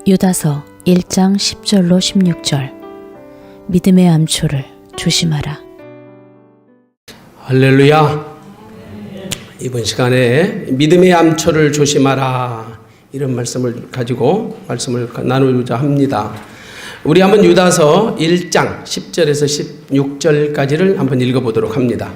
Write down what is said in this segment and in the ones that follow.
유다서 1장 10절로 16절. 믿음의 암초를 조심하라. 할렐루야. 이번 시간에 믿음의 암초를 조심하라, 이런 말씀을 가지고 말씀을 나누고자 합니다. 우리 한번 유다서 1장 10절에서 16절까지를 한번 읽어보도록 합니다.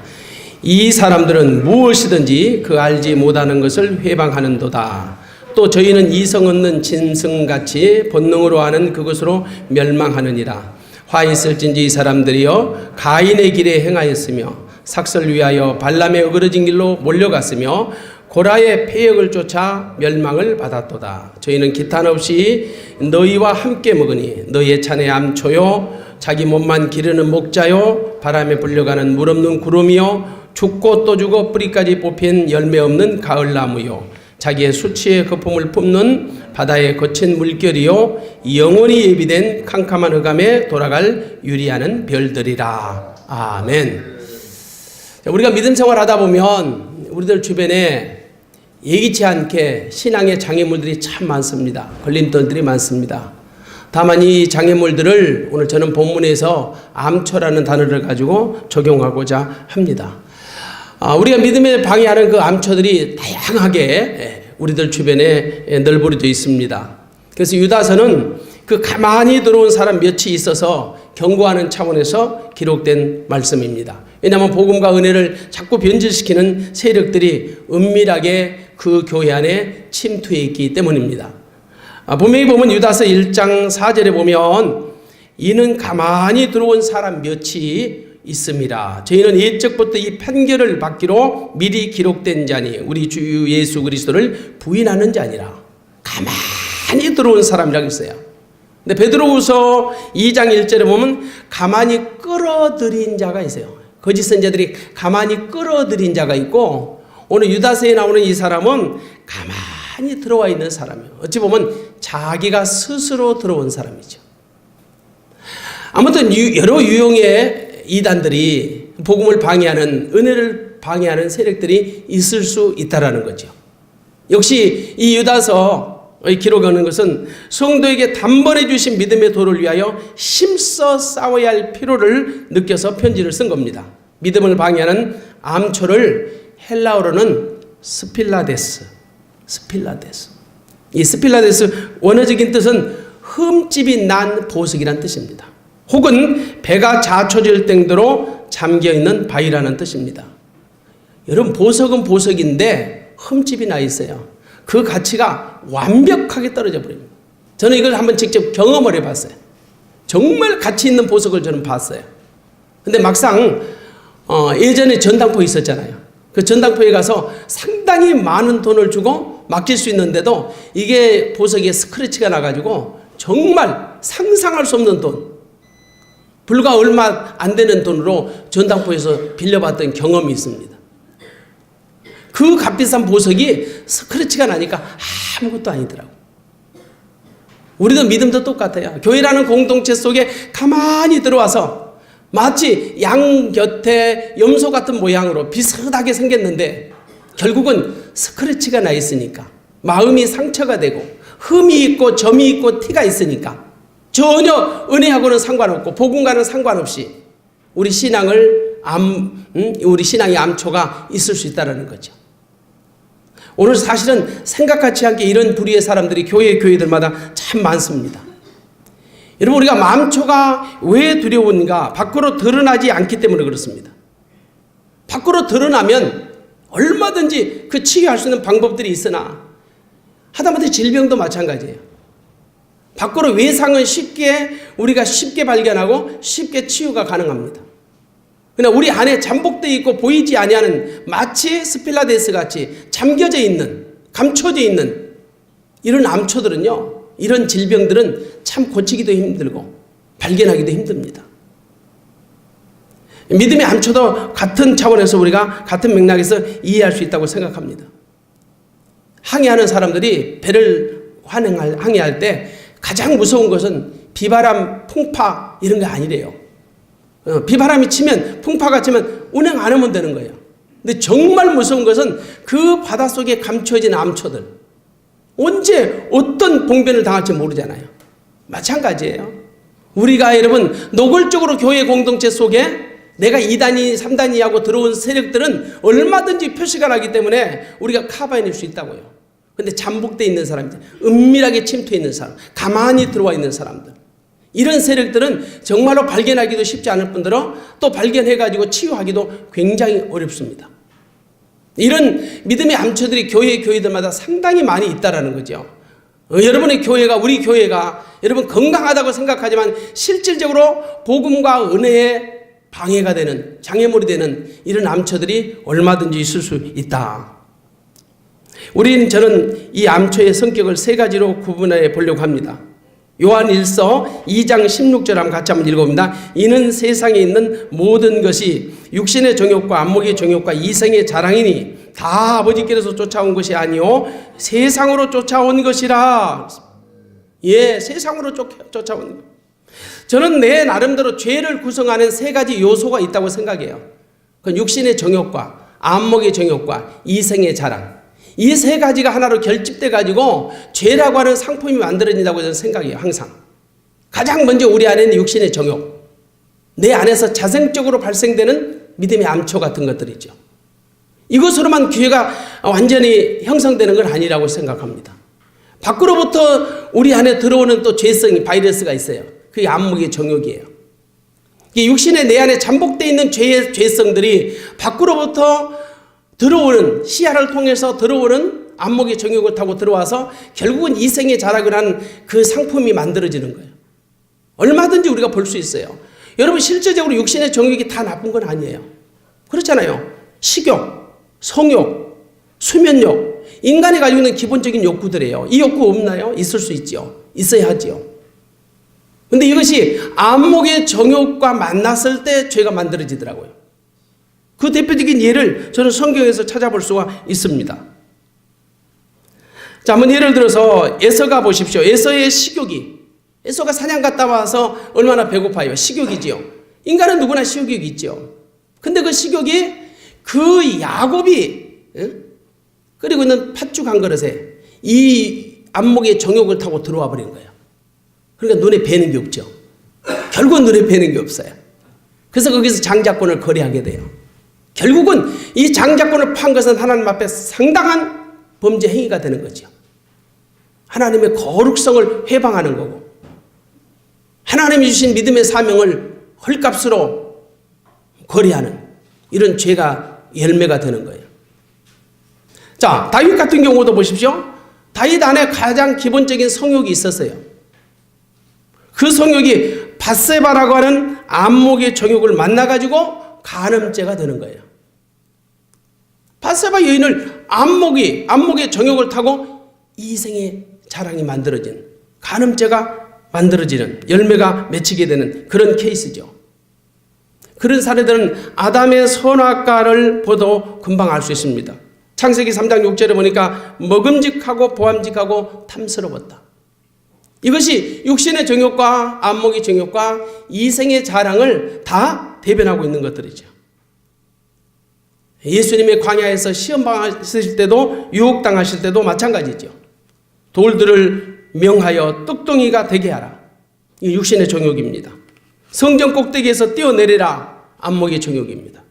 이 사람들은 무엇이든지 그 알지 못하는 것을 회방하는도다. 또 저희는 이성 없는 짐승같이 본능으로 하는 그것으로 멸망하느니라. 화 있을진지 이 사람들이여 가인의 길에 행하였으며 삭설 위하여 발람의 어그러진 길로 몰려갔으며 고라의 폐역을 쫓아 멸망을 받았도다. 저희는 기탄 없이 너희와 함께 먹으니 너희의 찬의 암초요 자기 몸만 기르는 목자요 바람에 불려가는 물 없는 구름이요 죽고 또 죽어 뿌리까지 뽑힌 열매 없는 가을나무요 자기의 수치의 거품을 뿜는 바다의 거친 물결이요 영원히 예비된 캄캄한 흑암에 돌아갈 유리하는 별들이라. 아멘. 우리가 믿음 생활하다 보면 우리들 주변에 예기치 않게 신앙의 장애물들이 참 많습니다. 걸림돌들이 많습니다. 다만 이 장애물들을 오늘 저는 본문에서 암초라는 단어를 가지고 적용하고자 합니다. 우리가 믿음에 방해하는 그 암초들이 다양하게 우리들 주변에 널브러져 있습니다. 그래서 유다서는 그 가만히 들어온 사람 몇이 있어서 경고하는 차원에서 기록된 말씀입니다. 왜냐하면 복음과 은혜를 자꾸 변질시키는 세력들이 은밀하게 그 교회 안에 침투해 있기 때문입니다. 분명히 보면 유다서 1장 4절에 보면 이는 가만히 들어온 사람 몇이 있습니다. 저희는 옛적부터 이 판결을 받기로 미리 기록된 자니 우리 주 예수 그리스도를 부인하는 자니라. 가만히 들어온 사람이라고 있어요. 근데 베드로후서 2장 1절에 보면 가만히 끌어들인 자가 있어요. 거짓 선자들이 가만히 끌어들인 자가 있고, 오늘 유다서에 나오는 이 사람은 가만히 들어와 있는 사람이에요. 어찌 보면 자기가 스스로 들어온 사람이죠. 아무튼 여러 유형의 이단들이 복음을 방해하는, 은혜를 방해하는 세력들이 있을 수 있다라는 거죠. 역시 이 유다서의 기록하는 것은 성도에게 단번에 주신 믿음의 도를 위하여 힘써 싸워야 할 필요를 느껴서 편지를 쓴 겁니다. 믿음을 방해하는 암초를 헬라어로는 스필라데스. 이 스필라데스 원어적인 뜻은 흠집이 난 보석이란 뜻입니다. 혹은 배가 자초질 정도로 잠겨있는 바위라는 뜻입니다. 여러분, 보석은 보석인데 흠집이 나 있어요. 그 가치가 완벽하게 떨어져 버립니다. 저는 이걸 한번 직접 경험을 해봤어요. 정말 가치 있는 보석을 저는 봤어요. 근데 막상 예전에 전당포 있었잖아요. 그 전당포에 가서 상당히 많은 돈을 주고 맡길 수 있는데도 이게 보석에 스크래치가 나가지고 정말 상상할 수 없는 돈, 불과 얼마 안 되는 돈으로 전당포에서 빌려봤던 경험이 있습니다. 그 값비싼 보석이 스크래치가 나니까 아무것도 아니더라고요. 우리도 믿음도 똑같아요. 교회라는 공동체 속에 가만히 들어와서 마치 양 곁에 염소 같은 모양으로 비슷하게 생겼는데 결국은 스크래치가 나 있으니까, 마음이 상처가 되고 흠이 있고 점이 있고 티가 있으니까 전혀 은혜하고는 상관없고 복음과는 상관없이 우리 신앙의 암초가 있을 수 있다는 거죠. 오늘 사실은 생각하지 않게 이런 부류의 사람들이 교회들마다 참 많습니다. 여러분, 우리가 암초가 왜 두려운가? 밖으로 드러나지 않기 때문에 그렇습니다. 밖으로 드러나면 얼마든지 그 치유할 수 있는 방법들이 있으나 하다못해 질병도 마찬가지예요. 밖으로 외상은 우리가 쉽게 발견하고 쉽게 치유가 가능합니다. 그러나 우리 안에 잠복되어 있고 보이지 아니하는, 마치 스필라데스 같이 잠겨져 있는, 감춰져 있는 이런 암초들은요, 이런 질병들은 참 고치기도 힘들고 발견하기도 힘듭니다. 믿음의 암초도 같은 차원에서 우리가 같은 맥락에서 이해할 수 있다고 생각합니다. 항해하는 사람들이 배를 항해할 때 가장 무서운 것은 비바람, 풍파 이런 게 아니래요. 비바람이 치면, 풍파가 치면 운행 안 하면 되는 거예요. 근데 정말 무서운 것은 그 바닷속에 감춰진 암초들, 언제 어떤 봉변을 당할지 모르잖아요. 마찬가지예요. 우리가 여러분 노골적으로 교회 공동체 속에 내가 2단위, 3단위 하고 들어온 세력들은 얼마든지 표시가 나기 때문에 우리가 커버해낼 수 있다고요. 근데 잠복되어 있는 사람들, 은밀하게 침투해 있는 사람, 가만히 들어와 있는 사람들, 이런 세력들은 정말로 발견하기도 쉽지 않을 뿐더러 또 발견해가지고 치유하기도 굉장히 어렵습니다. 이런 믿음의 암초들이 교회들마다 상당히 많이 있다라는 거죠. 여러분의 교회가, 우리 교회가 여러분 건강하다고 생각하지만 실질적으로 복음과 은혜에 방해가 되는, 장애물이 되는 이런 암초들이 얼마든지 있을 수 있다. 저는 이 암초의 성격을 세 가지로 구분해 보려고 합니다. 요한 1서 2장 16절 같이 한번 읽어봅니다. 이는 세상에 있는 모든 것이 육신의 정욕과 안목의 정욕과 이생의 자랑이니 다 아버지께로서 쫓아온 것이 아니요 세상으로 쫓아온 것이라. 예, 세상으로 쫓아온 것. 저는 내 나름대로 죄를 구성하는 세 가지 요소가 있다고 생각해요. 그건 육신의 정욕과 안목의 정욕과 이생의 자랑. 이 세 가지가 하나로 결집돼 가지고 죄라고 하는 상품이 만들어진다고 저는 생각해요. 항상 가장 먼저 우리 안에 있는 육신의 정욕, 내 안에서 자생적으로 발생되는 믿음의 암초 같은 것들이죠. 이것으로만 교회가 완전히 형성되는 건 아니라고 생각합니다. 밖으로부터 우리 안에 들어오는 또 죄성이, 바이러스가 있어요. 그게 안목의 정욕이에요. 육신의 내 안에 잠복되어 있는 죄성들이 밖으로부터 들어오는, 시야를 통해서 들어오는 안목의 정욕을 타고 들어와서 결국은 이생의 자락을 하는 그 상품이 만들어지는 거예요. 얼마든지 우리가 볼 수 있어요. 여러분 실제적으로 육신의 정욕이 다 나쁜 건 아니에요. 그렇잖아요. 식욕, 성욕, 수면욕, 인간이 가지고 있는 기본적인 욕구들이에요. 이 욕구 없나요? 있을 수 있죠. 있어야 하죠. 근데 이것이 안목의 정욕과 만났을 때 죄가 만들어지더라고요. 그 대표적인 예를 저는 성경에서 찾아볼 수가 있습니다. 자, 한번 예를 들어서 에서가 보십시오. 에서의 식욕이, 에서가 사냥 갔다 와서 얼마나 배고파요. 식욕이지요. 인간은 누구나 식욕이 있죠. 근데 그 식욕이 그 야곱이 끓이고 있는 팥죽 한 그릇에 이 안목의 정욕을 타고 들어와 버린 거예요. 그러니까 눈에 뵈는 게 없죠. 결국은 눈에 뵈는 게 없어요. 그래서 거기서 장자권을 거래하게 돼요. 결국은 이 장자권을 판 것은 하나님 앞에 상당한 범죄 행위가 되는 거죠. 하나님의 거룩성을 회방하는 거고 하나님이 주신 믿음의 사명을 헐값으로 거래하는 이런 죄가 열매가 되는 거예요. 자, 다윗 같은 경우도 보십시오. 다윗 안에 가장 기본적인 성욕이 있었어요. 그 성욕이 밧세바라고 하는 안목의 정욕을 만나가지고 간음죄가 되는 거예요. 밧세바 여인을 안목의 정욕을 타고 이생의 자랑이 만들어진, 간음죄가 만들어지는, 열매가 맺히게 되는 그런 케이스죠. 그런 사례들은 아담의 선악과를 보도 금방 알 수 있습니다. 창세기 3장 6절에 보니까 먹음직하고 보암직하고 탐스러웠다. 이것이 육신의 정욕과 안목의 정욕과 이생의 자랑을 다 대변하고 있는 것들이죠. 예수님의 광야에서 시험당하실 때도 유혹당하실 때도 마찬가지죠. 돌들을 명하여 떡덩이가 되게 하라. 이 육신의 정욕입니다. 성전 꼭대기에서 뛰어내리라. 안목의 정욕입니다.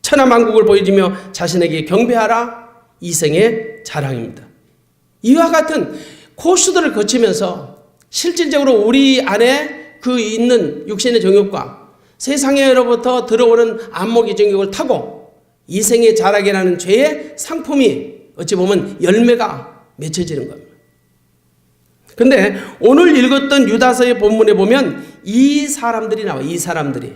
천하만국을 보여주며 자신에게 경배하라. 이생의 자랑입니다. 이와 같은 코스들을 거치면서 실질적으로 우리 안에 그 있는 육신의 정욕과 세상에로부터 들어오는 안목의 정욕을 타고 이생의 자락이라는 죄의 상품이 어찌 보면 열매가 맺혀지는 겁니다. 그런데 오늘 읽었던 유다서의 본문에 보면 이 사람들이 나와요. 이 사람들이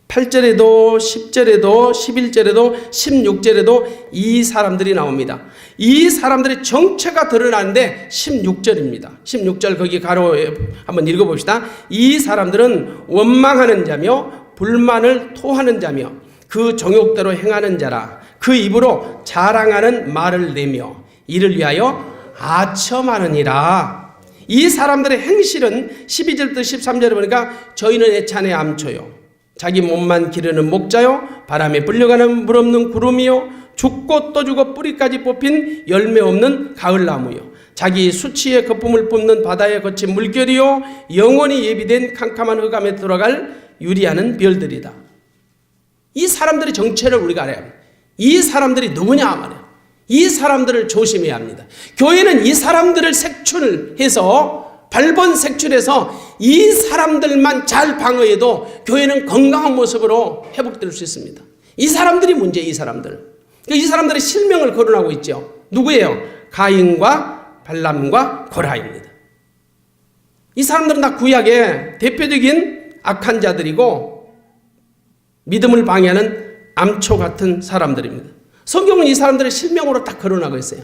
8절에도 10절에도 11절에도 16절에도 이 사람들이 나옵니다. 이 사람들의 정체가 드러나는데 16절입니다. 16절 거기 가로에 한번 읽어봅시다. 이 사람들은 원망하는 자며 불만을 토하는 자며 그 정욕대로 행하는 자라. 그 입으로 자랑하는 말을 내며 이를 위하여 아첨하느니라. 이 사람들의 행실은 12절부터 13절에 보니까 저희는 애찬의 암초요 자기 몸만 기르는 목자요 바람에 불려가는 물 없는 구름이요 죽고 또 죽어 뿌리까지 뽑힌 열매 없는 가을나무요. 자기 수치의 거품을 뿜는 바다에 거친 물결이요. 영원히 예비된 캄캄한 흑암에 들어갈 유리하는 별들이다. 이 사람들의 정체를 우리가 알아야 합니다. 이 사람들이 누구냐 말이에요. 이 사람들을 조심해야 합니다. 교회는 이 사람들을 색출해서 발본 색출해서 이 사람들만 잘 방어해도 교회는 건강한 모습으로 회복될 수 있습니다. 이 사람들이 문제예요. 이 사람들. 이 사람들의 실명을 거론하고 있죠. 누구예요? 가인과 발람과 고라입니다. 이 사람들은 다 구약의 대표적인 악한 자들이고 믿음을 방해하는 암초 같은 사람들입니다. 성경은 이 사람들의 실명으로 딱 거론하고 있어요.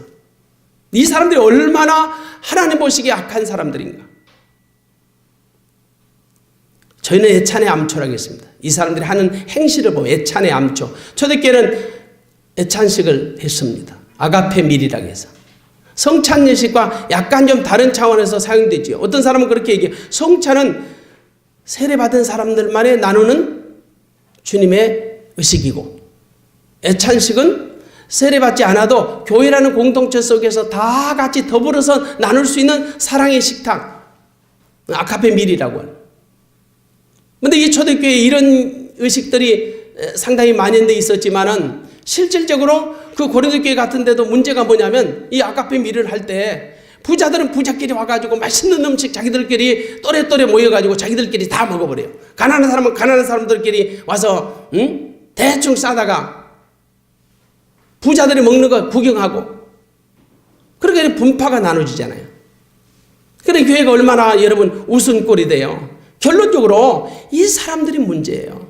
이 사람들이 얼마나 하나님 보시기에 악한 사람들인가. 저희는 애찬의 암초라고 했습니다. 이 사람들이 하는 행실을 보면 애찬의 암초. 초대교회는 애찬식을 했습니다. 아가페 밀이라고 해서. 성찬 예식과 약간 좀 다른 차원에서 사용되지요. 어떤 사람은 그렇게 얘기해요. 성찬은 세례받은 사람들만에 나누는 주님의 의식이고, 애찬식은 세례받지 않아도 교회라는 공동체 속에서 다 같이 더불어서 나눌 수 있는 사랑의 식탁, 아가페 밀이라고 해요. 그런데 이 초대교회에 이런 의식들이 상당히 만연되어 있었지만은 실질적으로 그 고린도 교회 같은 데도 문제가 뭐냐면 이 아가페 밀을 할 때 부자들은 부자끼리 와가지고 맛있는 음식 자기들끼리 또래또래 모여가지고 자기들끼리 다 먹어버려요. 가난한 사람은 가난한 사람들끼리 와서 대충 싸다가 부자들이 먹는 거 구경하고, 그러니까 분파가 나눠지잖아요. 그래 교회가 얼마나 여러분 웃음꼴이 돼요. 결론적으로 이 사람들이 문제예요.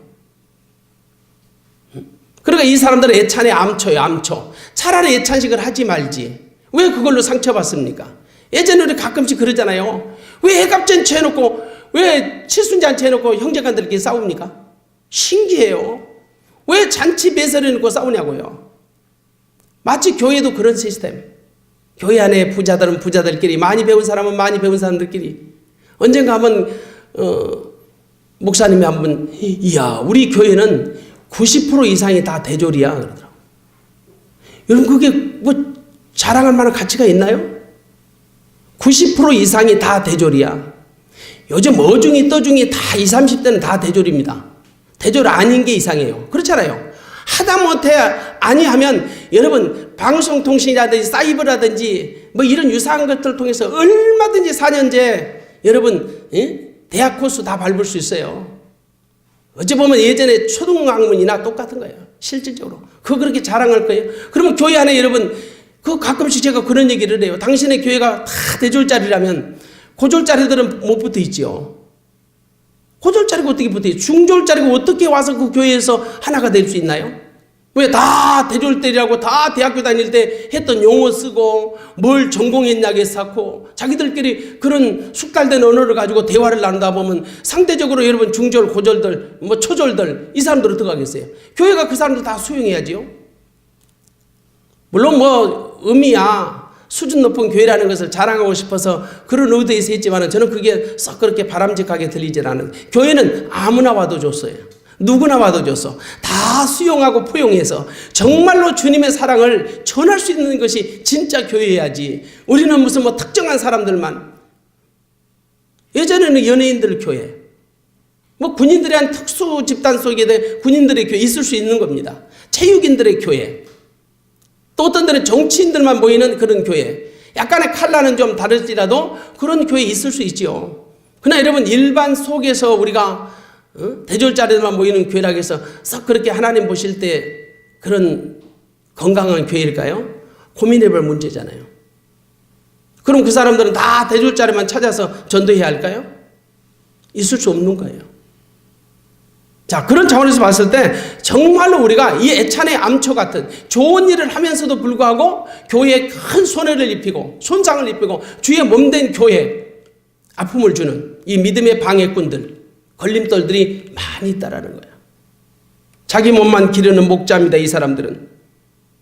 그러니까 이 사람들은 애찬의 암초예요. 암초. 차라리 애찬식을 하지 말지. 왜 그걸로 상처받습니까? 예전에 우리 가끔씩 그러잖아요. 왜 애갑잔치 해놓고, 왜 칠순잔치 해놓고 형제간들끼리 싸웁니까? 신기해요. 왜 잔치 배설해놓고 싸우냐고요. 마치 교회도 그런 시스템. 교회 안에 부자들은 부자들끼리, 많이 배운 사람은 많이 배운 사람들끼리. 언젠가 한번 목사님이 한번, 이야 우리 교회는 90% 이상이 다 대졸이야 그러더라고요. 여러분 그게 뭐 자랑할 만한 가치가 있나요? 90% 이상이 다 대졸이야. 요즘 어중이 떠중이 다 20, 30대는 다 대졸입니다. 대졸 아닌 게 이상해요. 그렇잖아요. 하다못해 아니하면 여러분 방송통신이라든지 사이버라든지 뭐 이런 유사한 것들을 통해서 얼마든지 4년제 여러분 대학 코스 다 밟을 수 있어요. 어찌 보면 예전에 초등학문이나 똑같은 거예요. 실질적으로. 그거 그렇게 자랑할 거예요. 그러면 교회 안에 여러분 그 가끔씩 제가 그런 얘기를 해요. 당신의 교회가 다 대졸짜리라면 고졸짜리들은 못 붙어 있지요. 고졸짜리가 어떻게 붙어 있어요? 중졸짜리가 어떻게 와서 그 교회에서 하나가 될 수 있나요? 왜 다 대졸때리라고 다 대학교 다닐 때 했던 용어 쓰고 뭘 전공했냐고 쌓고 자기들끼리 그런 숙달된 언어를 가지고 대화를 나누다 보면 상대적으로 여러분 중졸, 고졸들, 뭐 초졸들 이 사람들 어떻게 하겠어요? 교회가 그 사람들 다 수용해야지요. 물론 뭐 의미야 수준 높은 교회라는 것을 자랑하고 싶어서 그런 의도에서 했지만 저는 그게 썩 그렇게 바람직하게 들리질 않아요. 교회는 아무나 와도 줬어요. 누구나 와도 줬어. 다 수용하고 포용해서 정말로 주님의 사랑을 전할 수 있는 것이 진짜 교회야지. 우리는 무슨 뭐 특정한 사람들만. 예전에는 연예인들 교회, 뭐 군인들이 한 특수 집단 속에 군인들의 교회 있을 수 있는 겁니다. 체육인들의 교회, 또 어떤 데는 정치인들만 모이는 그런 교회. 약간의 칼라는 좀 다를지라도 그런 교회 있을 수 있죠. 그러나 여러분 일반 속에서 우리가 대졸자리들만 모이는 교회라고 해서 썩 그렇게 하나님 보실 때 그런 건강한 교회일까요? 고민해볼 문제잖아요. 그럼 그 사람들은 다 대졸자리만 찾아서 전도해야 할까요? 있을 수 없는 거예요. 자, 그런 차원에서 봤을 때 정말로 우리가 이 애찬의 암초 같은 좋은 일을 하면서도 불구하고 교회에 큰 손해를 입히고 손상을 입히고 주의 몸된 교회에 아픔을 주는 이 믿음의 방해꾼들, 걸림돌들이 많이 있다라는 거야. 자기 몸만 기르는 목자입니다. 이 사람들은.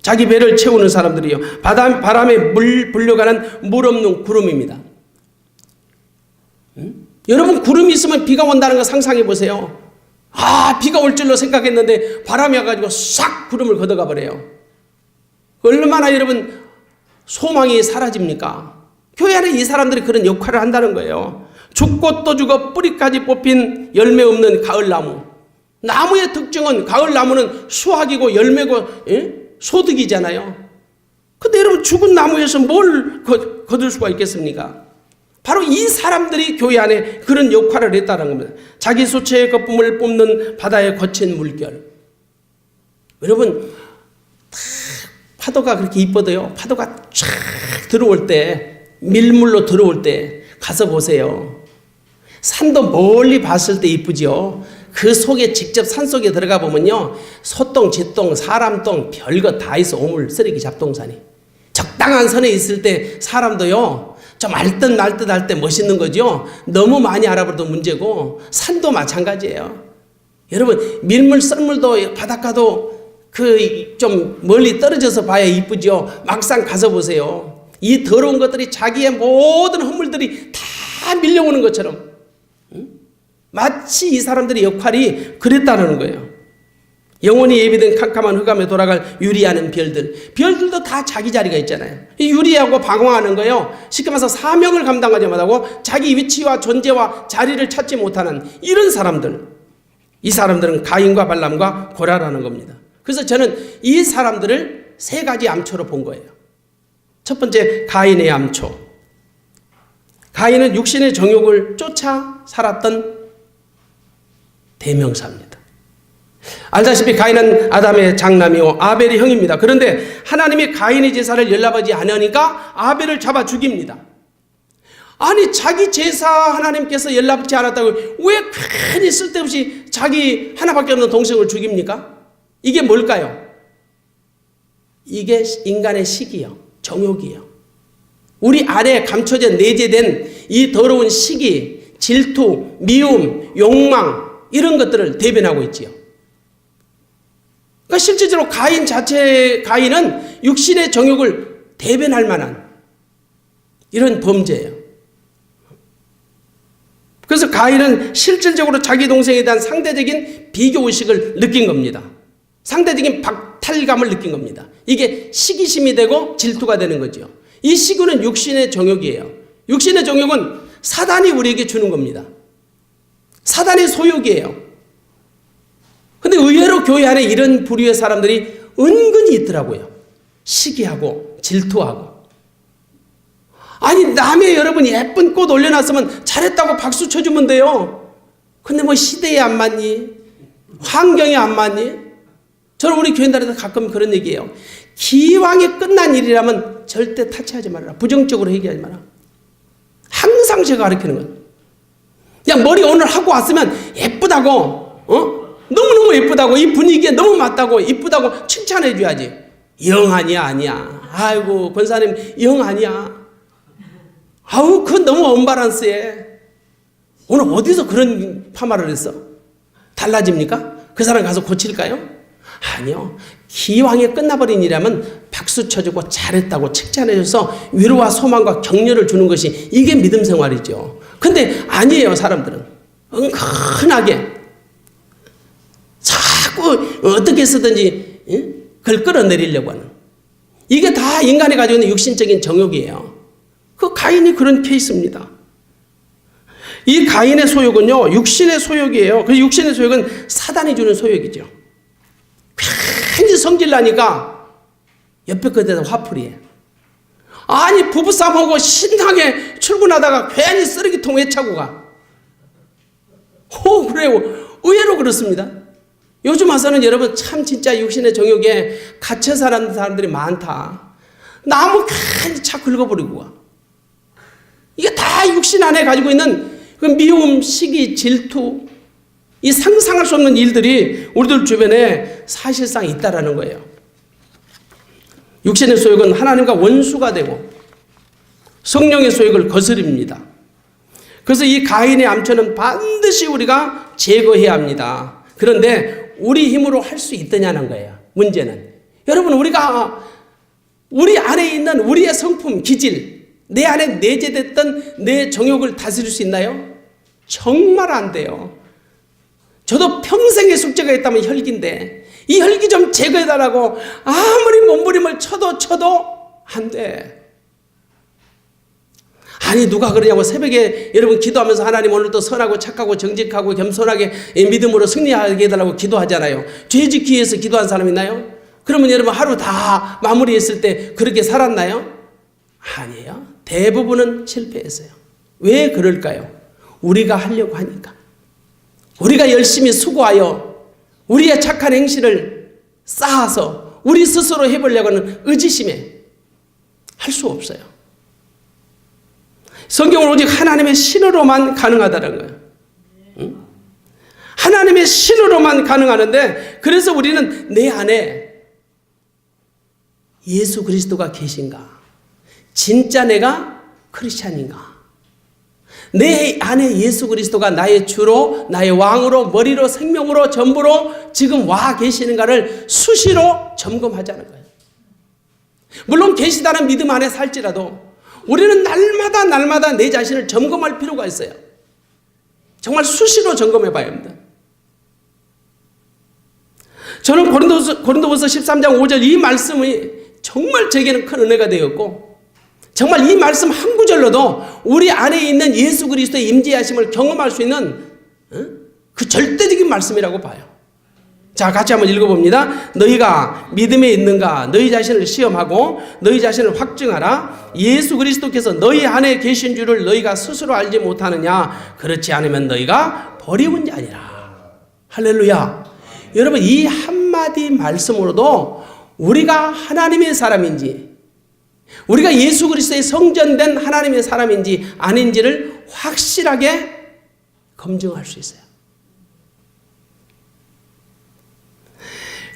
자기 배를 채우는 사람들이요. 바람에 불려가는 물 없는 구름입니다. 여러분 구름이 있으면 비가 온다는 거 상상해 보세요. 아 비가 올 줄로 생각했는데 바람이 와가지고 싹 구름을 걷어가 버려요. 얼마나 여러분 소망이 사라집니까? 교회 안에 이 사람들이 그런 역할을 한다는 거예요. 죽고 또 죽어 뿌리까지 뽑힌 열매 없는 가을나무. 나무의 특징은 가을나무는 수확이고 열매고 소득이잖아요. 근데 여러분 죽은 나무에서 뭘 거둘 수가 있겠습니까? 바로 이 사람들이 교회 안에 그런 역할을 했다는 겁니다. 자기 수체의 거품을 뿜는 바다의 거친 물결. 여러분 파도가 그렇게 이뻐도요. 파도가 쫙 들어올 때 밀물로 들어올 때 가서 보세요. 산도 멀리 봤을 때 이쁘죠. 그 속에 직접 산 속에 들어가 보면요. 소똥, 쥐똥, 사람똥 별거 다 있어. 오물, 쓰레기, 잡동산이. 적당한 선에 있을 때 사람도요. 좀 알듯 말듯 할 때 멋있는 거죠. 너무 많이 알아버려도 문제고 산도 마찬가지예요. 여러분 밀물, 썰물도 바닷가도 그 좀 멀리 떨어져서 봐야 이쁘죠. 막상 가서 보세요. 이 더러운 것들이 자기의 모든 허물들이 다 밀려오는 것처럼 마치 이 사람들의 역할이 그랬다는 거예요. 영원히 예비된 캄캄한 흑암에 돌아갈 유리하는 별들도 다 자기 자리가 있잖아요. 이 유리하고 방황하는 거예요. 쉽게 말해서 사명을 감당하지 못하고 자기 위치와 존재와 자리를 찾지 못하는 이런 사람들. 이 사람들은 가인과 발람과 고라라는 겁니다. 그래서 저는 이 사람들을 세 가지 암초로 본 거예요. 첫 번째, 가인의 암초. 가인은 육신의 정욕을 쫓아 살았던 대명사입니다. 알다시피 가인은 아담의 장남이요 아벨의 형입니다. 그런데 하나님이 가인의 제사를 연락하지 않으니까 아벨을 잡아 죽입니다. 아니 자기 제사 하나님께서 연락하지 않았다고 왜 괜히 쓸데없이 자기 하나밖에 없는 동생을 죽입니까? 이게 뭘까요? 이게 인간의 시기요. 정욕이요. 우리 안에 감춰져 내재된 이 더러운 시기, 질투, 미움, 욕망 이런 것들을 대변하고 있지요. 그러니까 실질적으로 가인은 육신의 정욕을 대변할 만한 이런 범죄예요. 그래서 가인은 실질적으로 자기 동생에 대한 상대적인 비교의식을 느낀 겁니다. 상대적인 박탈감을 느낀 겁니다. 이게 시기심이 되고 질투가 되는 거죠. 이 시기는 육신의 정욕이에요. 육신의 정욕은 사단이 우리에게 주는 겁니다. 사단의 소욕이에요. 근데 의외로 교회 안에 이런 부류의 사람들이 은근히 있더라고요. 시기하고 질투하고. 아니 남의 여러분 예쁜 꽃 올려놨으면 잘했다고 박수 쳐주면 돼요. 근데 뭐 시대에 안 맞니? 환경에 안 맞니? 저는 우리 교인들한테 가끔 그런 얘기해요. 기왕에 끝난 일이라면 절대 타치하지 말아라. 부정적으로 얘기하지 마라. 항상 제가 가르치는 거예요. 그냥 머리 오늘 하고 왔으면 예쁘다고 너무너무 예쁘다고 이 분위기에 너무 맞다고 이쁘다고 칭찬해 줘야지. 영 아니야. 아이고 권사님 영 아니야. 아우 그건 너무 언밸런스해. 오늘 어디서 그런 파마를 했어? 달라집니까? 그 사람 가서 고칠까요? 아니요. 기왕에 끝나버린 일이라면 박수 쳐주고 잘했다고 칭찬해줘서 위로와 소망과 격려를 주는 것이 이게 믿음 생활이죠. 근데 아니에요. 사람들은 은근하게 자꾸 어떻게 쓰든지 그걸 끌어내리려고 하는, 이게 다 인간이 가지고 있는 육신적인 정욕이에요. 그 가인이 그런 케이스입니다. 이 가인의 소욕은요 육신의 소욕이에요. 그 육신의 소욕은 사단이 주는 소욕이죠. 괜히 성질나니까 옆에 그대로 화풀이해. 아니 부부싸움하고 신나게 출근하다가 괜히 쓰레기통 왜 차고 가. 그래요. 의외로 그렇습니다. 요즘 와서는 여러분 참 진짜 육신의 정욕에 갇혀 사는 사람들이 많다. 나무 괜히 차 긁어버리고 가. 이게 다 육신 안에 가지고 있는 그 미움, 시기, 질투, 이 상상할 수 없는 일들이 우리들 주변에 사실상 있다라는 거예요. 육신의 소욕은 하나님과 원수가 되고 성령의 소욕을 거스립니다. 그래서 이 가인의 암초는 반드시 우리가 제거해야 합니다. 그런데 우리 힘으로 할 수 있느냐는 거예요. 문제는 여러분 우리 안에 있는 우리의 성품, 기질, 내 안에 내재됐던 내 정욕을 다스릴 수 있나요? 정말 안 돼요. 저도 평생의 숙제가 있다면 혈기인데 이 혈기 좀 제거해달라고 아무리 몸부림을 쳐도 안 돼. 아니 누가 그러냐고 새벽에 여러분 기도하면서 하나님 오늘도 선하고 착하고 정직하고 겸손하게 믿음으로 승리하게 해달라고 기도하잖아요. 죄 지키기 위해서 기도한 사람 있나요? 그러면 여러분 하루 다 마무리했을 때 그렇게 살았나요? 아니에요. 대부분은 실패했어요. 왜 그럴까요? 우리가 하려고 하니까. 우리가 열심히 수고하여 우리의 착한 행실을 쌓아서 우리 스스로 해보려고 하는 의지심에 할 수 없어요. 성경은 오직 하나님의 신으로만 가능하다는 거예요. 응? 하나님의 신으로만 가능하는데 그래서 우리는 내 안에 예수 그리스도가 계신가? 진짜 내가 크리스찬인가? 내 안에 예수 그리스도가 나의 주로, 나의 왕으로, 머리로, 생명으로, 전부로 지금 와 계시는가를 수시로 점검하자는 거예요. 물론 계시다는 믿음 안에 살지라도 우리는 날마다 내 자신을 점검할 필요가 있어요. 정말 수시로 점검해 봐야 합니다. 저는 고린도후서 13장 5절 이 말씀이 정말 제게는 큰 은혜가 되었고 정말 이 말씀 한 구절로도 우리 안에 있는 예수 그리스도의 임재하심을 경험할 수 있는 그 절대적인 말씀이라고 봐요. 자, 같이 한번 읽어봅니다. 너희가 믿음에 있는가 너희 자신을 시험하고 너희 자신을 확증하라. 예수 그리스도께서 너희 안에 계신 줄을 너희가 스스로 알지 못하느냐. 그렇지 않으면 너희가 버리운 자니라. 할렐루야. 여러분 이 한마디 말씀으로도 우리가 하나님의 사람인지 우리가 예수 그리스도의 성전된 하나님의 사람인지 아닌지를 확실하게 검증할 수 있어요.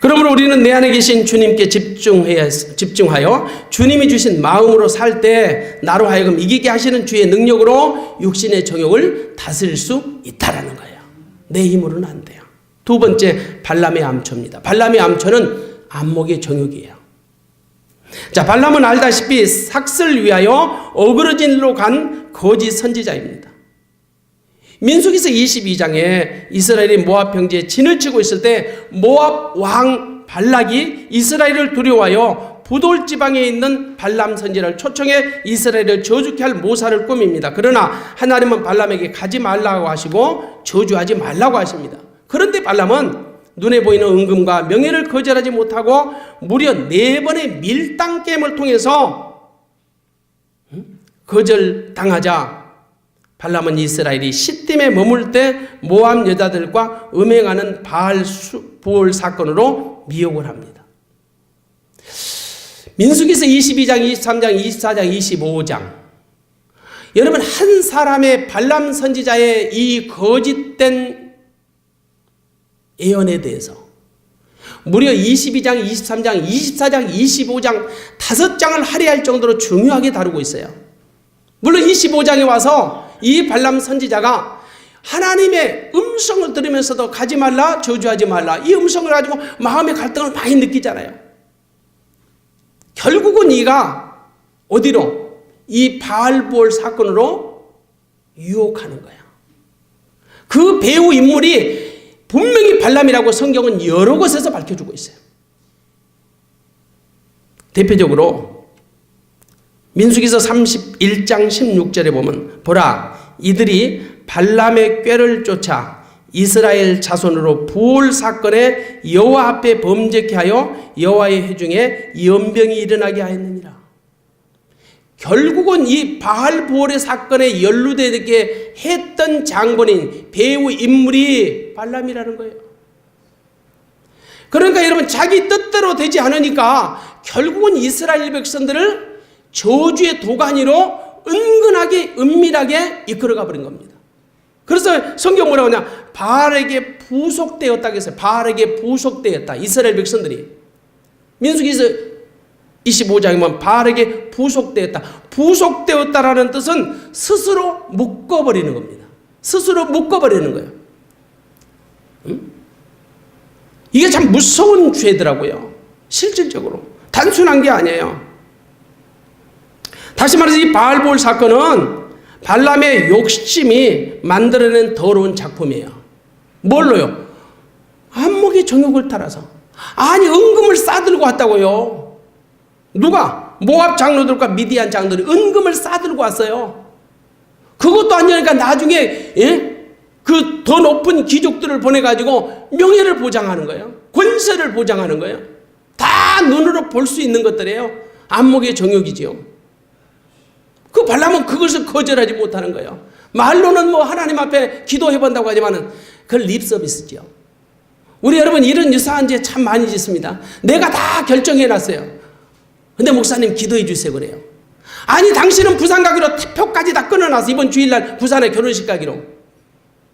그러므로 우리는 내 안에 계신 주님께 집중하여 주님이 주신 마음으로 살 때 나로 하여금 이기게 하시는 주의 능력으로 육신의 정욕을 다스릴 수 있다라는 거예요. 내 힘으로는 안 돼요. 두 번째 발람의 암초입니다. 발람의 암초는 안목의 정욕이에요. 자, 발람은 알다시피 삭슬 위하여 어그러진 일로 간 거짓 선지자입니다. 민수기서 22장에 이스라엘이 모압 평지에 진을 치고 있을 때 모압 왕 발락이 이스라엘을 두려워하여 부돌 지방에 있는 발람 선지자를 초청해 이스라엘을 저주케 할 모사를 꾸밉니다. 그러나 하나님은 발람에게 가지 말라고 하시고 저주하지 말라고 하십니다. 그런데 발람은 눈에 보이는 은금과 명예를 거절하지 못하고 무려 4번의 밀당 게임을 통해서 거절당하자 발람은 이스라엘이 시딤에 머물 때 모압 여자들과 음행하는 부올 사건으로 미혹을 합니다. 민수기서 22장, 23장, 24장, 25장 여러분 한 사람의 발람 선지자의 이 거짓된 예언에 대해서 무려 22장, 23장, 24장, 25장 5장을 할애할 정도로 중요하게 다루고 있어요. 물론 25장에 와서 이 발람 선지자가 하나님의 음성을 들으면서도 가지 말라, 저주하지 말라 이 음성을 가지고 마음의 갈등을 많이 느끼잖아요. 결국은 이가 어디로? 이 바알부올 사건으로 유혹하는 거야. 그 배우 인물이 분명히 발람이라고 성경은 여러 곳에서 밝혀주고 있어요. 대표적으로 민수기서 31장 16절에 보면 보라 이들이 발람의 꾀를 쫓아 이스라엘 자손으로 부올 사건에 여호와 앞에 범죄케 하여 여호와의 회중에 연병이 일어나게 하였느니라. 결국은 이 바알부올의 사건에 연루되게 했던 장본인 배우 인물이 발람이라는 거예요. 그러니까 여러분 자기 뜻대로 되지 않으니까 결국은 이스라엘 백성들을 저주의 도가니로 은근하게 은밀하게 이끌어가 버린 겁니다. 그래서 성경 뭐라고 하냐 바알에게 부속되었다 그랬어요. 바알에게 부속되었다 이스라엘 백성들이. 민수기서 25장에 보면 바알에게 부속되었다. 부속되었다라는 뜻은 스스로 묶어버리는 겁니다. 스스로 묶어버리는 거예요. 응? 이게 참 무서운 죄더라고요. 실질적으로 단순한 게 아니에요. 다시 말해서 이 바알부올 사건은 발람의 욕심이 만들어낸 더러운 작품이에요. 뭘로요? 안목의 정욕을 따라서 아니 은금을 싸들고 왔다고요. 누가? 모압 장로들과 미디안 장로들이 은금을 싸들고 왔어요. 그것도 아니니까 나중에 그 더 높은 귀족들을 보내가지고 명예를 보장하는 거예요. 권세를 보장하는 거예요. 다 눈으로 볼 수 있는 것들이에요. 안목의 정욕이지요. 그 발람은 그것을 거절하지 못하는 거예요. 말로는 뭐 하나님 앞에 기도해본다고 하지만은 그건 립 서비스죠. 우리 여러분 이런 유사한 죄 참 많이 짓습니다. 내가 다 결정해놨어요. 근데 목사님 기도해 주세요 그래요. 아니 당신은 부산 가기로 표까지 다 끊어놨어. 이번 주일날 부산에 결혼식 가기로.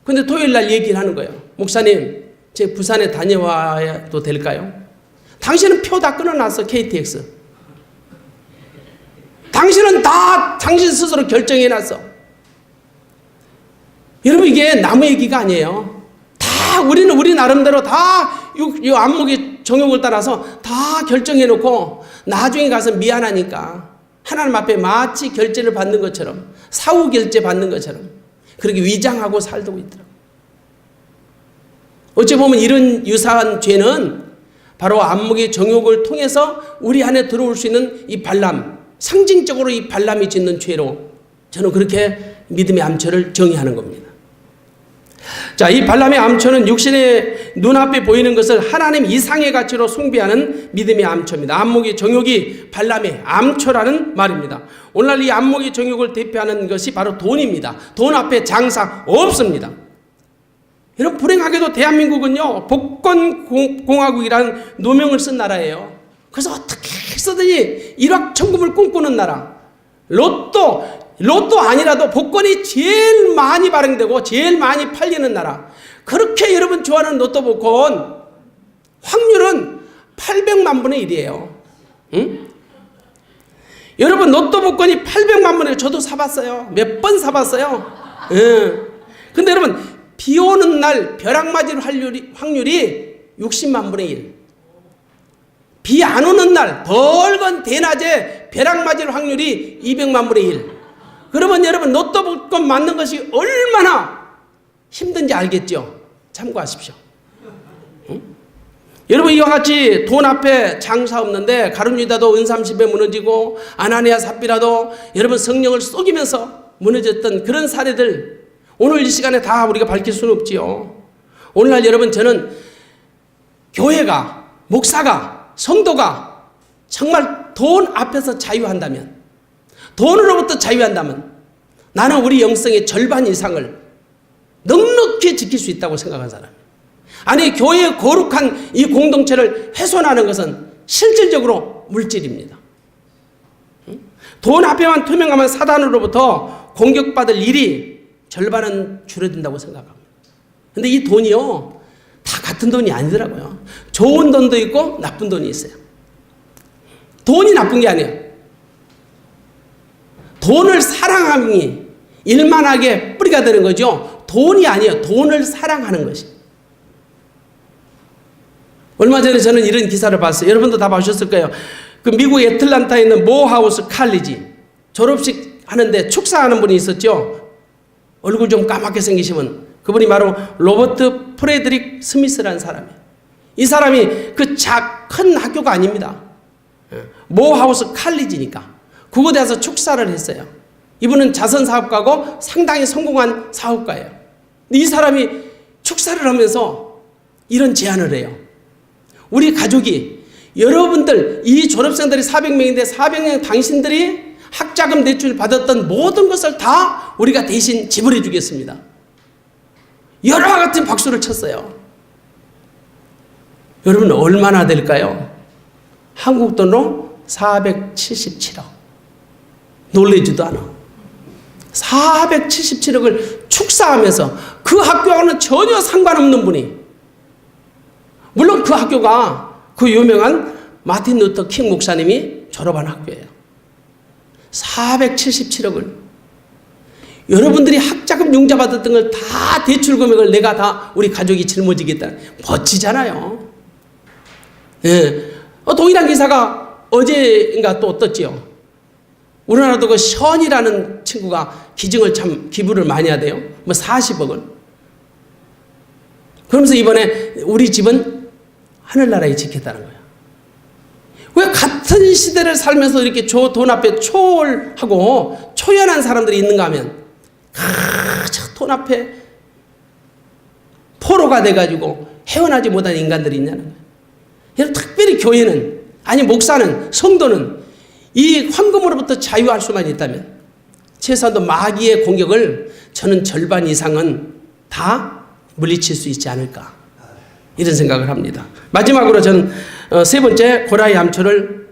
근데 토요일날 얘기를 하는 거예요. 목사님 제 부산에 다녀와도 될까요? 당신은 표 다 끊어놨어. KTX. 당신은 다 당신 스스로 결정해놨어. 여러분 이게 남의 얘기가 아니에요. 다 우리는 우리 나름대로 다 이 안목의 정욕을 따라서 다 결정해놓고 나중에 가서 미안하니까 하나님 앞에 마치 결제를 받는 것처럼 사후 결제 받는 것처럼 그렇게 위장하고 살고 있더라고요. 어찌 보면 이런 유사한 죄는 바로 안목의 정욕을 통해서 우리 안에 들어올 수 있는 이 발람, 상징적으로 이 발람이 짓는 죄로 저는 그렇게 믿음의 암초를 정의하는 겁니다. 자, 이 발람의 암초는 육신의 눈앞에 보이는 것을 하나님 이상의 가치로 숭배하는 믿음의 암초입니다. 안목의 정욕이 발람의 암초라는 말입니다. 오늘날 이 안목의 정욕을 대표하는 것이 바로 돈입니다. 돈 앞에 장사 없습니다. 여러분 불행하게도 대한민국은요 복권공화국이라는 노명을 쓴 나라예요. 그래서 어떻게 해서든지 일확천금을 꿈꾸는 나라. 로또 아니라도 복권이 제일 많이 발행되고 제일 많이 팔리는 나라. 그렇게 여러분 좋아하는 로또 복권 확률은 800만 분의 1이에요. 응? 여러분 로또 복권이 800만 분의 1. 저도 사봤어요. 몇 번 사봤어요. 근데 여러분 비 오는 날 벼락 맞을 확률이 60만 분의 1. 비 안 오는 날 덜건 대낮에 벼락 맞을 확률이 200만 분의 1. 그러면 여러분 로또 복권 맞는 것이 얼마나 힘든지 알겠죠? 참고하십시오. 응? 여러분 이와 같이 돈 앞에 장사 없는데 가룟유다도 은삼십에 무너지고 아나니아 삽비라도 여러분 성령을 속이면서 무너졌던 그런 사례들 오늘 이 시간에 다 우리가 밝힐 수는 없지요. 오늘날 여러분 저는 교회가 목사가 성도가 정말 돈 앞에서 자유한다면 돈으로부터 자유한다면 나는 우리 영성의 절반 이상을 넉넉히 지킬 수 있다고 생각한 사람이에요. 아니 교회의 거룩한 이 공동체를 훼손하는 것은 실질적으로 물질입니다. 돈 앞에만 투명하면 사단으로부터 공격받을 일이 절반은 줄어든다고 생각합니다. 근데 이 돈이요 다 같은 돈이 아니더라고요. 좋은 돈도 있고 나쁜 돈이 있어요. 돈이 나쁜 게 아니에요. 돈을 사랑함이 일만하게 뿌리가 되는 거죠. 돈이 아니에요. 돈을 사랑하는 것이. 얼마 전에 저는 이런 기사를 봤어요. 여러분도 다 보셨을 거예요. 그 미국 애틀란타에 있는 모하우스 칼리지 졸업식 하는데 축사하는 분이 있었죠. 얼굴 좀 까맣게 생기시면 그분이 바로 로버트 프레드릭 스미스라는 사람이에요. 이 사람이 그 큰 학교가 아닙니다. 모하우스 칼리지니까 그곳에서 축사를 했어요. 이분은 자선사업가고 상당히 성공한 사업가예요. 이 사람이 축사를 하면서 이런 제안을 해요. 우리 가족이 여러분들 이 졸업생들이 400명인데 400명 당신들이 학자금 대출 받았던 모든 것을 다 우리가 대신 지불해 주겠습니다. 여러와 같은 박수를 쳤어요. 여러분 얼마나 될까요? 한국 돈으로 477억. 놀라지도 않아. 477억을 축사하면서 그 학교와는 전혀 상관없는 분이, 물론 그 학교가 그 유명한 마틴 루터 킹 목사님이 졸업한 학교예요. 477억을 여러분들이 학자금 융자 받았던 걸 다 대출 금액을 내가 다 우리 가족이 짊어지겠다. 멋지잖아요. 예. 동일한 기사가 어제인가 또 떴지요. 우리나라도 그 션이라는 친구가 기증을 참 기부를 많이 하대요. 뭐 40억을. 그러면서 이번에 우리 집은 하늘나라에 지켰다는 거예요. 왜 같은 시대를 살면서 이렇게 돈 앞에 초월하고 초연한 사람들이 있는가 하면 저 돈 앞에 포로가 돼가지고 헤어나지 못한 인간들이 있냐는 거예요. 여러분, 특별히 교회는, 아니 목사는, 성도는 이 황금으로부터 자유할 수만 있다면 최소한도 마귀의 공격을 저는 절반 이상은 다 물리칠 수 있지 않을까, 이런 생각을 합니다. 마지막으로 저는 세 번째 고라의 암초를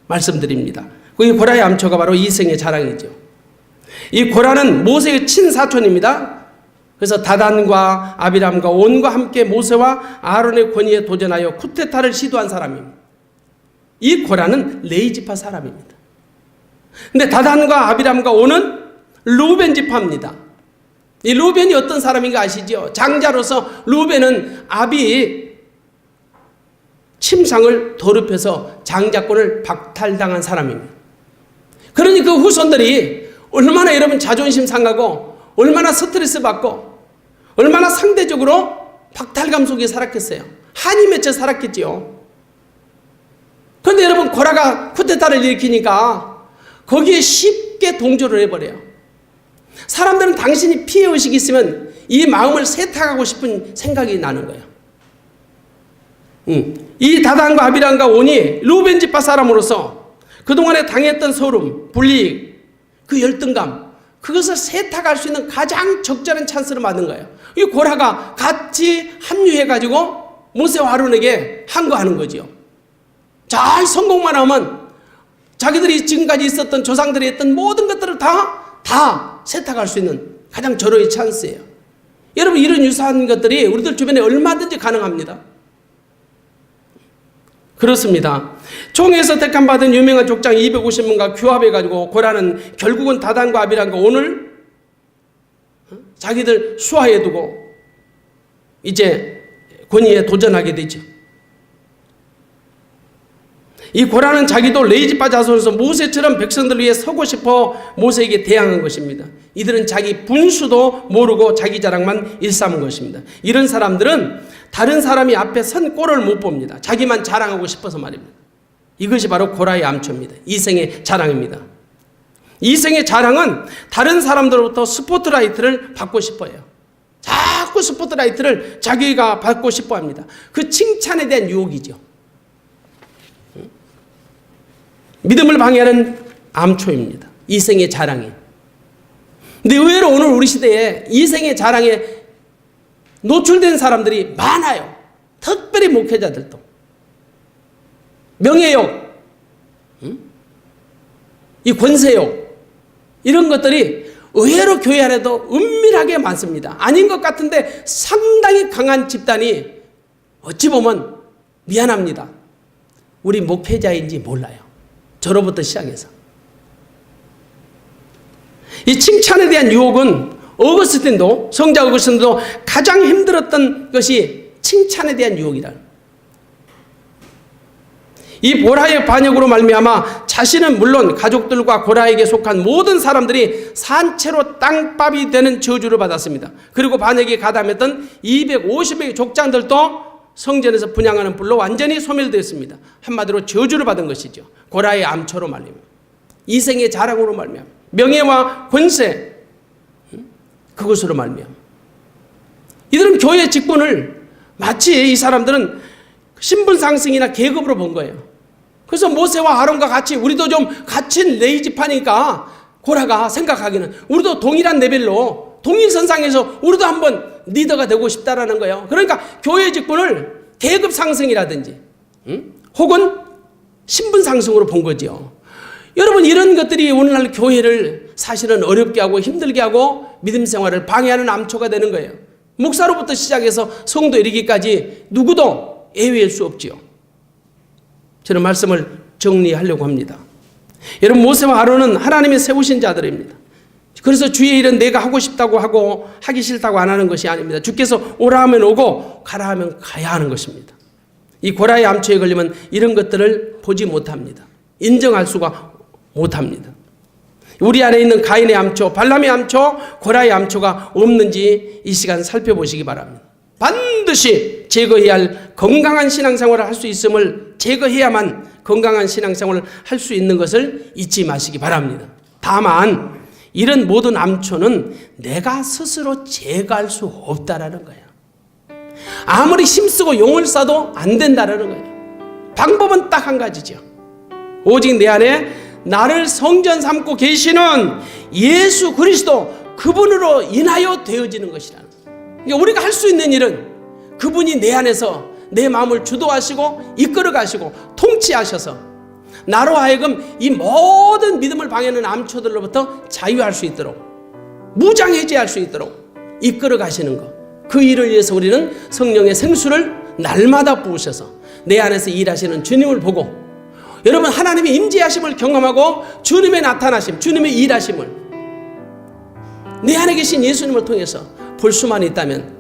말씀드립니다. 이 고라의 암초가 바로 이생의 자랑이죠. 이 고라는 모세의 친사촌입니다. 그래서 다단과 아비람과 온과 함께 모세와 아론의 권위에 도전하여 쿠데타를 시도한 사람입니다. 이 고라는 레위지파 사람입니다. 근데 다단과 아비람과 온은 루벤 지파입니다. 이 루벤이 어떤 사람인가 아시죠? 장자로서 루벤은 아비 침상을 더럽혀서 장자권을 박탈당한 사람입니다. 그러니 그 후손들이 얼마나 여러분 자존심 상하고 얼마나 스트레스 받고 얼마나 상대적으로 박탈감 속에 살았겠어요. 한이 맺혀 살았겠지요. 그런데 여러분, 고라가 쿠데타를 일으키니까 거기에 쉽게 동조를 해버려요. 사람들은 당신이 피해의식이 있으면 이 마음을 세탁하고 싶은 생각이 나는 거예요. 이 다단과 아비람과 온이 루벤 지파 사람으로서 그동안에 당했던 소름, 불이익, 그 열등감, 그것을 세탁할 수 있는 가장 적절한 찬스를 만든 거예요. 이 고라가 같이 합류해가지고 모세와 아론에게 항거하는 거죠. 잘 성공만 하면 자기들이 지금까지 있었던 조상들이 했던 모든 것들을 다 세탁할 수 있는 가장 절호의 찬스예요. 여러분, 이런 유사한 것들이 우리들 주변에 얼마든지 가능합니다. 그렇습니다. 총회에서 택함받은 유명한 족장 250명과 규합해가지고 고라는 결국은 다단과 아비람과 온을 자기들 수하해두고 이제 권위에 도전하게 되죠. 이 고라는 자기도 레위지파 자손으로서 모세처럼 백성들 위해 서고 싶어 모세에게 대항한 것입니다. 이들은 자기 분수도 모르고 자기 자랑만 일삼은 것입니다. 이런 사람들은 다른 사람이 앞에 선 꼴을 못 봅니다. 자기만 자랑하고 싶어서 말입니다. 이것이 바로 고라의 암초입니다. 이생의 자랑입니다. 이생의 자랑은 다른 사람들로부터 스포트라이트를 받고 싶어요. 자꾸 스포트라이트를 자기가 받고 싶어 합니다. 그 칭찬에 대한 유혹이죠. 믿음을 방해하는 암초입니다. 이생의 자랑이. 근데 의외로 오늘 우리 시대에 이생의 자랑에 노출된 사람들이 많아요. 특별히 목회자들도. 명예욕, 이 권세욕, 이런 것들이 의외로 교회 안에도 은밀하게 많습니다. 아닌 것 같은데 상당히 강한 집단이 어찌 보면 미안합니다. 우리 목회자인지 몰라요. 저로부터 시작해서. 이 칭찬에 대한 유혹은 어거스틴도, 성자 어거스틴도 가장 힘들었던 것이 칭찬에 대한 유혹이다. 이 고라의 반역으로 말미암아 자신은 물론 가족들과 고라에게 속한 모든 사람들이 산채로 땅밥이 되는 저주를 받았습니다. 그리고 반역에 가담했던 250명의 족장들도 성전에서 분향하는 불로 완전히 소멸되었습니다. 한마디로 저주를 받은 것이죠. 고라의 암초로 말미암아, 이생의 자랑으로 말미암아, 명예와 권세, 그것으로 말미암아. 이들은 교회 직분을 마치 이 사람들은 신분 상승이나 계급으로 본 거예요. 그래서 모세와 아론과 같이 우리도 좀 갇힌 레위지파니까 고라가 생각하기는 우리도 동일한 레벨로 동일선상에서 우리도 한번 리더가 되고 싶다라는 거예요. 그러니까 교회 직분을 계급 상승이라든지 혹은 신분 상승으로 본 거죠. 여러분, 이런 것들이 오늘날 교회를 사실은 어렵게 하고 힘들게 하고 믿음 생활을 방해하는 암초가 되는 거예요. 목사로부터 시작해서 성도 이르기까지 누구도 예외일 수 없지요. 저는 말씀을 정리하려고 합니다. 여러분, 모세와 아론은 하나님이 세우신 자들입니다. 그래서 주의 일은 내가 하고 싶다고 하고 하기 싫다고 안 하는 것이 아닙니다. 주께서 오라 하면 오고 가라 하면 가야 하는 것입니다. 이 고라의 암초에 걸리면 이런 것들을 보지 못합니다. 인정할 수가 못합니다. 우리 안에 있는 가인의 암초, 발람의 암초, 고라의 암초가 없는지 이 시간 살펴보시기 바랍니다. 반드시 제거해야 할 건강한 신앙생활을 할 수 있음을 제거해야만 건강한 신앙생활을 할 수 있는 것을 잊지 마시기 바랍니다. 다만 이런 모든 암초는 내가 스스로 제거할 수 없다라는 거예요. 아무리 힘쓰고 용을 써도 안 된다라는 거예요. 방법은 딱 한 가지죠. 오직 내 안에 나를 성전 삼고 계시는 예수 그리스도 그분으로 인하여 되어지는 것이라는 거예요. 그러니까 우리가 할 수 있는 일은 그분이 내 안에서 내 마음을 주도하시고 이끌어 가시고 통치하셔서 나로 하여금 이 모든 믿음을 방해하는 암초들로부터 자유할 수 있도록 무장해제할 수 있도록 이끌어 가시는 것, 그 일을 위해서 우리는 성령의 생수를 날마다 부으셔서 내 안에서 일하시는 주님을 보고, 여러분 하나님의 임재하심을 경험하고 주님의 나타나심, 주님의 일하심을 내 안에 계신 예수님을 통해서 볼 수만 있다면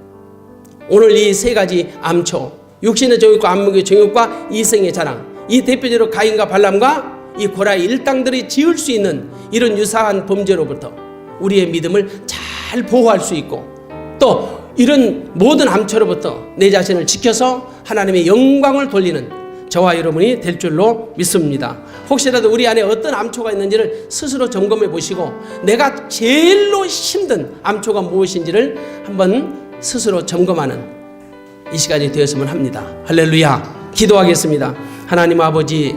오늘 이 세 가지 암초, 육신의 정욕과 안목의 정욕과 이성의 자랑, 이 대표적으로 가인과 발람과 이 고라의 일당들이 지을 수 있는 이런 유사한 범죄로부터 우리의 믿음을 잘 보호할 수 있고, 또 이런 모든 암초로부터 내 자신을 지켜서 하나님의 영광을 돌리는 저와 여러분이 될 줄로 믿습니다. 혹시라도 우리 안에 어떤 암초가 있는지를 스스로 점검해 보시고 내가 제일로 힘든 암초가 무엇인지를 한번 스스로 점검하는 이 시간이 되었으면 합니다. 할렐루야. 기도하겠습니다. 하나님 아버지,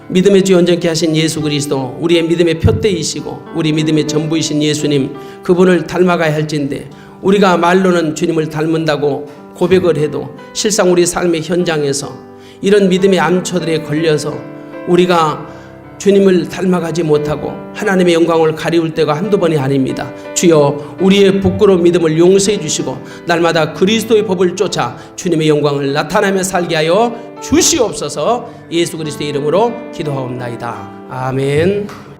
믿음의 주 온전케 하신 예수 그리스도, 우리의 믿음의 표대이시고 우리 믿음의 전부이신 예수님, 그분을 닮아가야 할진데 우리가 말로는 주님을 닮는다고 고백을 해도 실상 우리 삶의 현장에서 이런 믿음의 암초들에 걸려서 우리가 주님을 닮아가지 못하고 하나님의 영광을 가리울 때가 한두 번이 아닙니다. 주여, 우리의 부끄러운 믿음을 용서해 주시고 날마다 그리스도의 법을 쫓아 주님의 영광을 나타내며 살게 하여 주시옵소서. 예수 그리스도의 이름으로 기도하옵나이다. 아멘.